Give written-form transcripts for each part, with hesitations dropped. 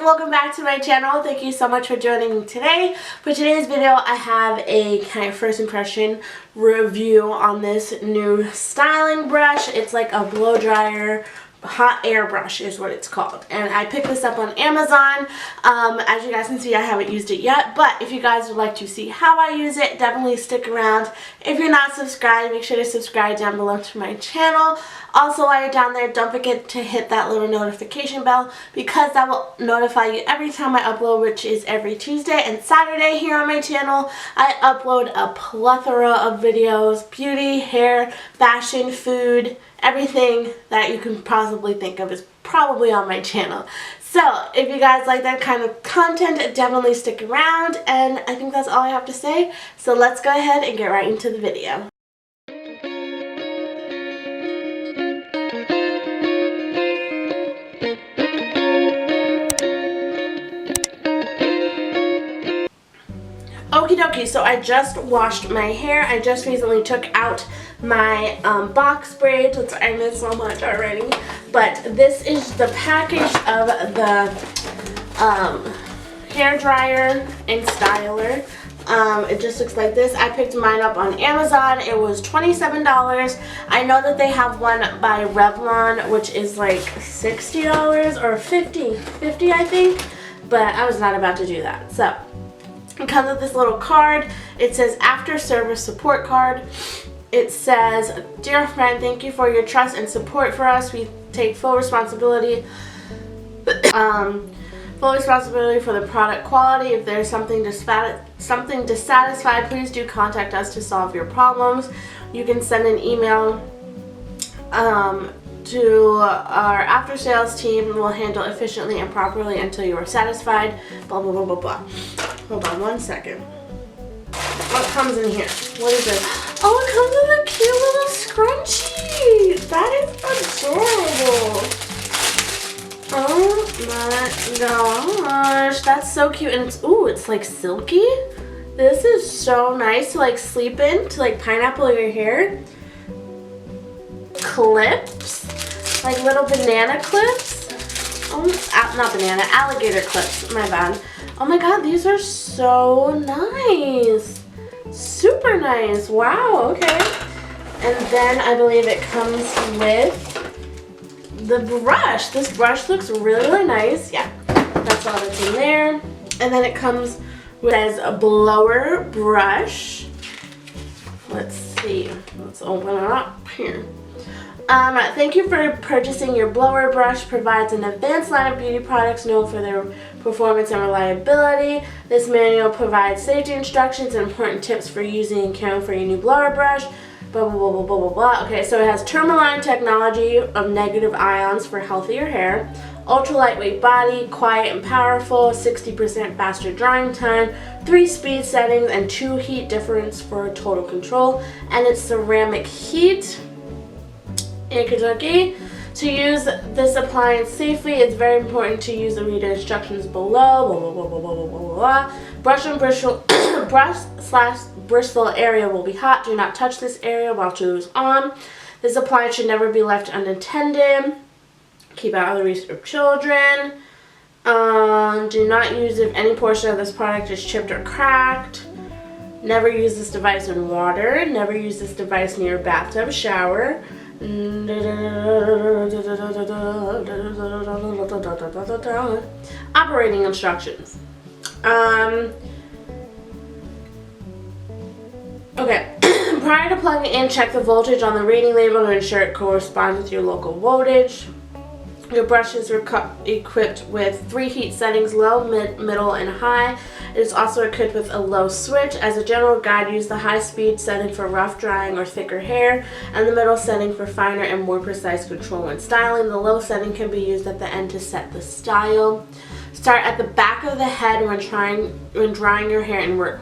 welcome back to my channel. Thank you so much for joining me today. For today's video, I have a kind of first impression review on this new styling brush. It's like a blow dryer hot air brush is what it's called, and I picked this up on Amazon. As you guys can see, I haven't used it yet, but if you guys would like to see how I use it, definitely stick around. If you're not subscribed, make sure to subscribe down below to my channel. Also, while you're down there, don't forget to hit that little notification bell, because that will notify you every time I upload, which is every Tuesday and Saturday here on my channel. I upload a plethora of videos: beauty, hair, fashion, food, everything that you can possibly think of is probably on my channel. So if you guys like that kind of content, definitely stick around, and I think that's all I have to say. So let's go ahead and get right into the video. Okie dokie, so I just washed my hair. I just recently took out my box braids, which I miss so much already. But this is the package of the hair dryer and styler. It just looks like this. I picked mine up on Amazon. It was $27. I know that they have one by Revlon, which is like $60 or $50 I think, but I was not about to do that. So it comes with this little card. It says after service support card. It says, dear friend, thank you for your trust and support for us. We take full responsibility for the product quality. If there's something dissatisfied, please do contact us to solve your problems. You can send an email to our after sales team, and we'll handle efficiently and properly until you are satisfied. Blah blah blah blah blah. Hold on one second. What comes in here? What is this? Oh, it comes with a cute little scrunchie. That is adorable. Oh my gosh, that's so cute. And it's like silky. This is so nice to like sleep in, to like pineapple your hair. Clips, like little banana clips. Oh, not banana, alligator clips. My bad. Oh my god, these are so nice. Super nice. Wow, okay. And then I believe it comes with the brush. This brush looks really, really nice. Yeah, that's all that's in there. And then it comes with a blower brush. Let's see. Let's open it up here. Thank you for purchasing your blower brush. Provides an advanced line of beauty products known for their performance and reliability. This manual provides safety instructions and important tips for using and caring for your new blower brush. Blah, blah, blah, blah, blah, blah, blah. Okay, so it has tourmaline technology of negative ions for healthier hair. Ultra lightweight body, quiet and powerful, 60% faster drying time, 3 speed settings, and 2 heat difference for total control. And it's ceramic heat. To use this appliance safely, it's very important to use the reader instructions below. Blah, blah, blah, blah, blah, blah, blah. Brush and bristle area will be hot. Do not touch this area while glue is on. This appliance should never be left unattended. Keep out of the reach of children. Do not use if any portion of this product is chipped or cracked. Never use this device in water. Never use this device near a bathtub, shower. Operating instructions. Okay. Prior to plugging in, check the voltage on the reading label to ensure it corresponds with your local voltage. Your brush is equipped with 3 heat settings: low, middle, and high. It is also equipped with a low switch. As a general guide, use the high speed setting for rough drying or thicker hair, and the middle setting for finer and more precise control when styling. The low setting can be used at the end to set the style. Start at the back of the head when drying your hair and work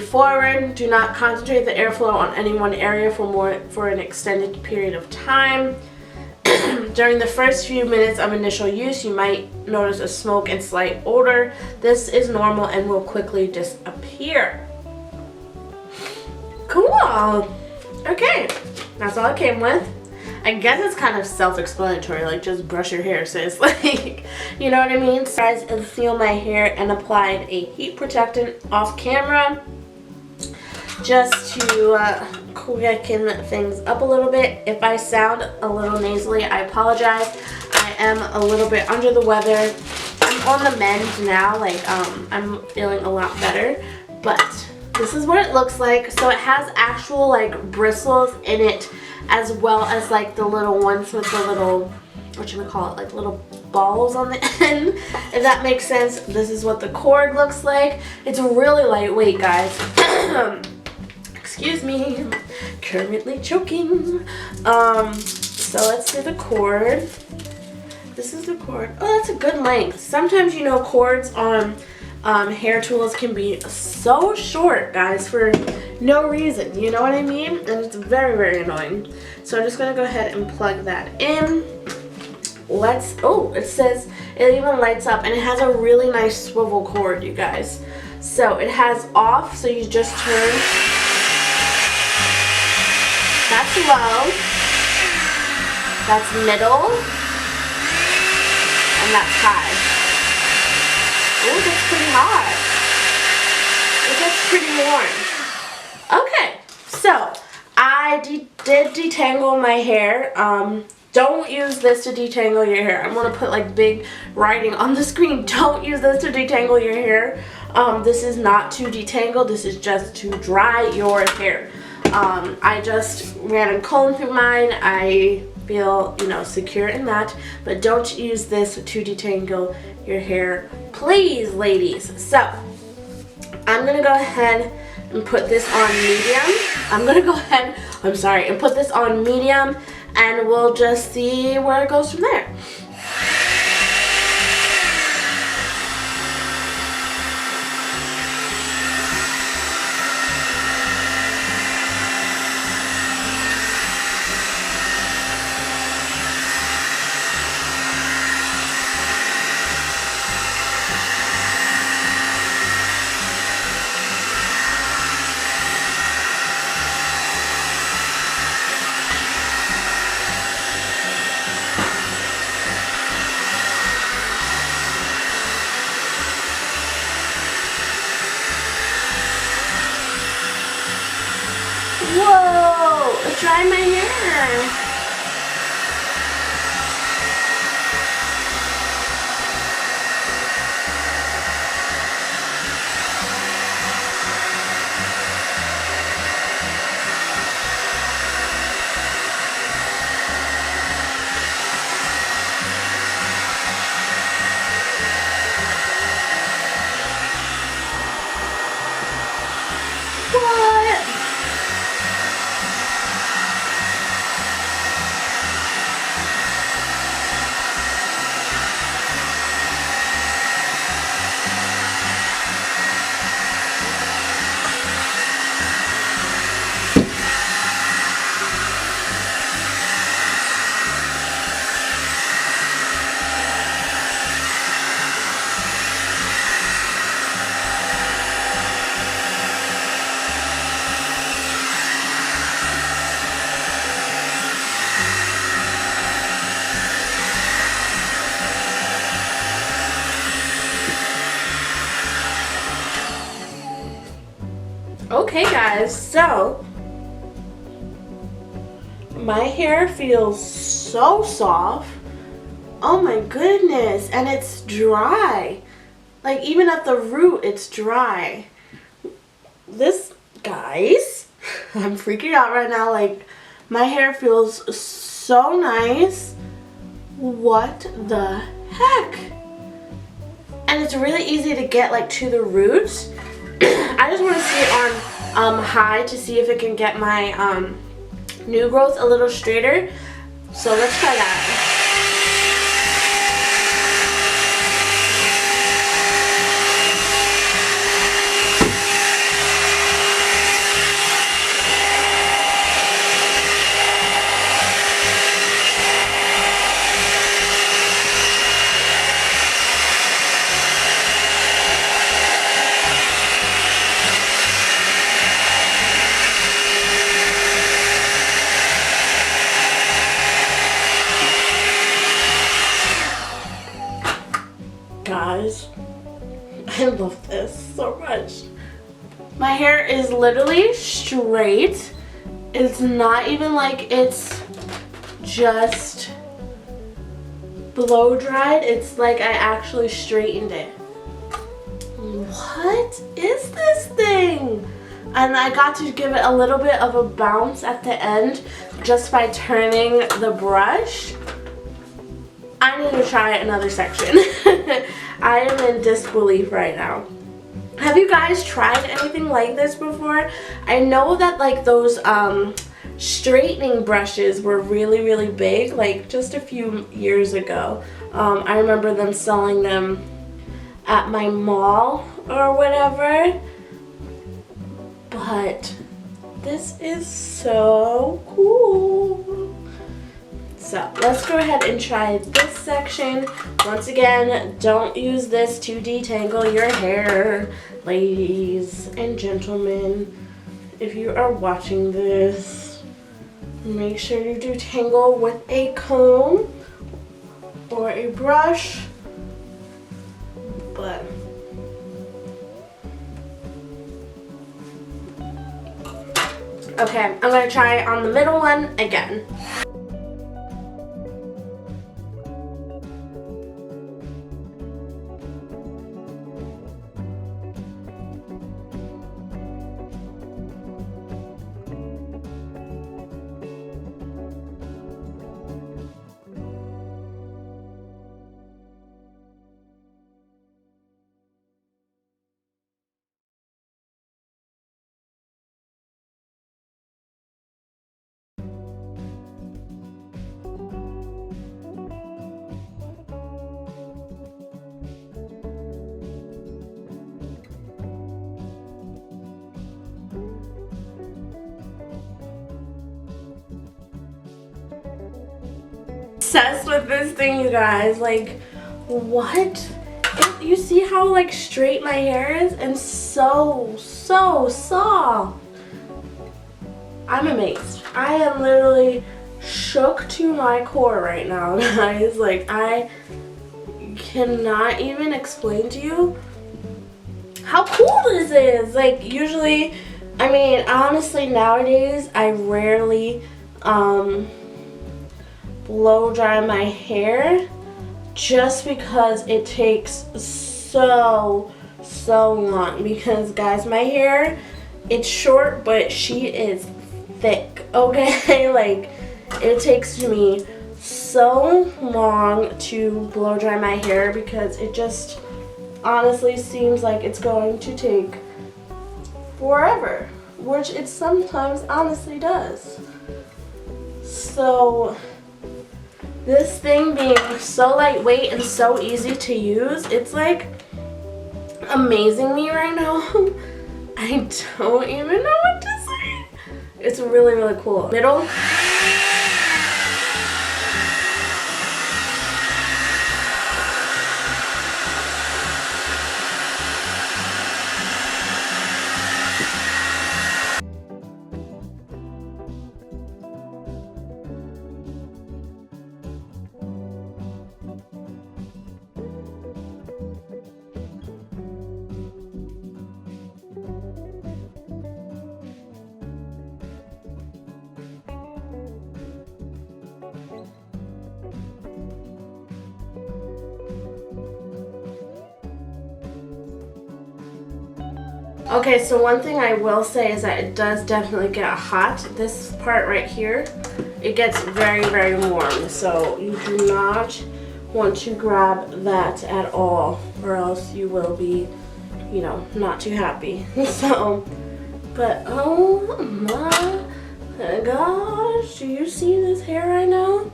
forward. Do not concentrate the airflow on any one area for an extended period of time. During the first few minutes of initial use, you might notice a smoke and slight odor. This is normal and will quickly disappear. Cool. Okay, that's all it came with. I guess it's kind of self-explanatory, like just brush your hair, sis. Like, you know what I mean? So guys, I sealed my hair and applied a heat protectant off camera just to quicken things up a little bit. If I sound a little nasally, I apologize. I am a little bit under the weather. I'm on the mend now, like I'm feeling a lot better, but this is what it looks like. So it has actual like bristles in it, as well as like the little ones with the little, what should we call it, like little balls on the end, if that makes sense. This is what the cord looks like. It's really lightweight, guys. Excuse me, I'm currently choking. So let's do the cord. This is the cord. Oh, that's a good length. Sometimes, you know, cords on hair tools can be so short, guys, for no reason. You know what I mean? And it's very, very annoying. So I'm just gonna go ahead and plug that in. Oh, it says it even lights up, and it has a really nice swivel cord, you guys. So it has off, so you just turn. That's low. That's middle. And that's high. Oh, that's pretty hot. It gets pretty warm. Okay, so I did detangle my hair. Don't use this to detangle your hair. I'm gonna put like big writing on the screen. Don't use this to detangle your hair. This is not to detangle. This is just to dry your hair. I just ran a comb through mine. I feel, you know, secure in that, but don't use this to detangle your hair, please, ladies. So I'm gonna go ahead and put this on medium. And put this on medium, and we'll just see where it goes from there. Whoa! It's drying my hair. What? Okay, guys, so my hair feels so soft. Oh my goodness, and it's dry. Like, even at the root, it's dry. This, guys, I'm freaking out right now. Like, my hair feels so nice. What the heck? And it's really easy to get, like, to the roots. I just want to see it on high to see if it can get my new growth a little straighter. So let's try that. Guys, I love this so much. My hair is literally straight. It's not even like it's just blow dried. It's like I actually straightened it. What is this thing? And I got to give it a little bit of a bounce at the end just by turning the brush. I need to try another section. I am in disbelief right now. Have you guys tried anything like this before? I know that like those straightening brushes were really big, like just a few years ago. I remember them selling them at my mall or whatever. But this is so cool. So let's go ahead and try this section. Once again, don't use this to detangle your hair, ladies and gentlemen. If you are watching this, make sure you detangle with a comb or a brush. But okay, I'm gonna try on the middle one again. Obsessed with this thing, you guys. Like, what? You see how like straight my hair is and so soft. I'm amazed. I am literally shook to my core right now, guys. Like, I cannot even explain to you how cool this is. Like, usually, I mean, honestly, nowadays I rarely blow dry my hair just because it takes so long. Because guys, my hair, it's short, but she is thick, okay? Like, it takes me so long to blow dry my hair because it just honestly seems like it's going to take forever, which it sometimes honestly does. So this thing being so lightweight and so easy to use, it's like amazing me right now. I don't even know what to say. It's really cool. Middle. Okay, so one thing I will say is that it does definitely get hot. This part right here, it gets very warm. So you do not want to grab that at all, or else you will be, you know, not too happy. So, but oh my gosh, do you see this hair right now?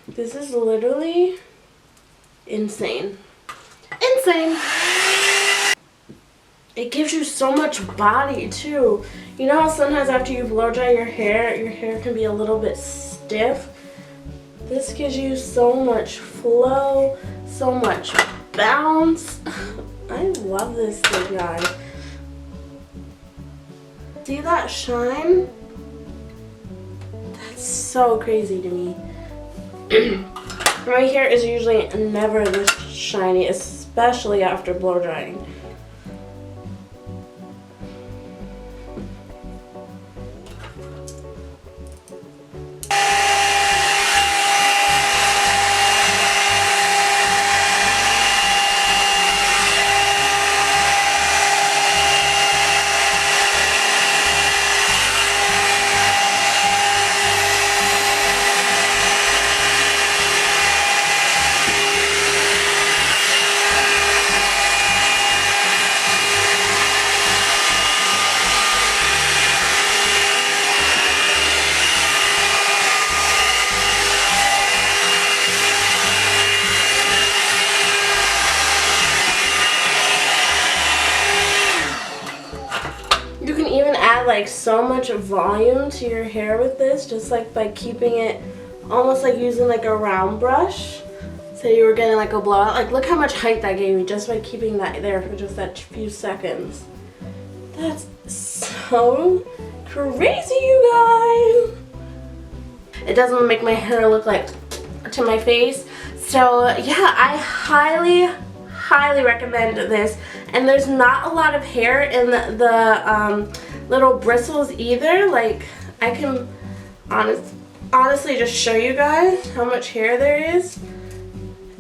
This is literally insane. Insane. It gives you so much body too. You know how sometimes after you blow dry your hair can be a little bit stiff? This gives you so much flow, so much bounce. I love this thing, guys. See that shine? That's so crazy to me. My hair is usually never this shiny, especially after blow drying. You can even add like so much volume to your hair with this, just like by keeping it almost like using like a round brush. Say you were getting like a blowout, like look how much height that gave you just by keeping that there for just that few seconds. That's so crazy, you guys. It doesn't make my hair look like to my face. So yeah, I highly recommend this. And there's not a lot of hair in the little bristles either. Like I can honestly just show you guys how much hair there is.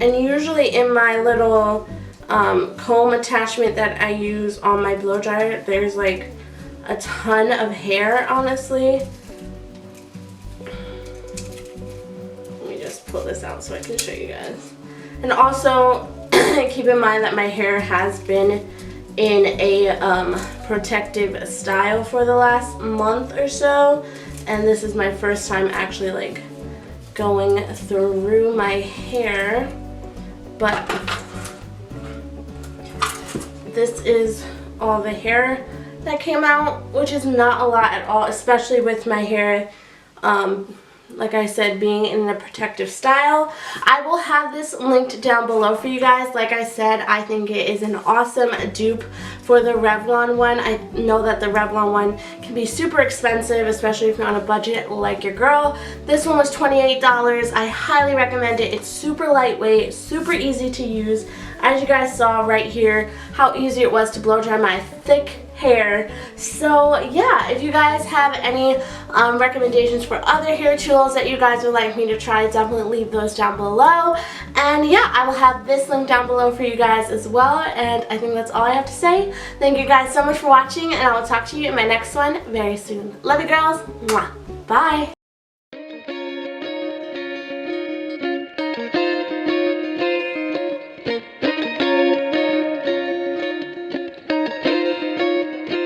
And usually in my little comb attachment that I use on my blow dryer, there's like a ton of hair, honestly. Let me just pull this out so I can show you guys. And also keep in mind that my hair has been in a protective style for the last month or so, and this is my first time actually like going through my hair. But this is all the hair that came out, which is not a lot at all, especially with my hair like I said, being in a protective style. I will have this linked down below for you guys. Like I said, I think it is an awesome dupe for the Revlon one. I know that the Revlon one can be super expensive, especially if you're on a budget like your girl. This one was $28. I highly recommend it. It's super lightweight, super easy to use. As you guys saw right here, how easy it was to blow dry my thick hair. So yeah, if you guys have any recommendations for other hair tools that you guys would like me to try, definitely leave those down below. And yeah, I will have this link down below for you guys as well. And I think that's all I have to say. Thank you guys so much for watching, and I will talk to you in my next one very soon. Love you, girls. Mwah. Bye.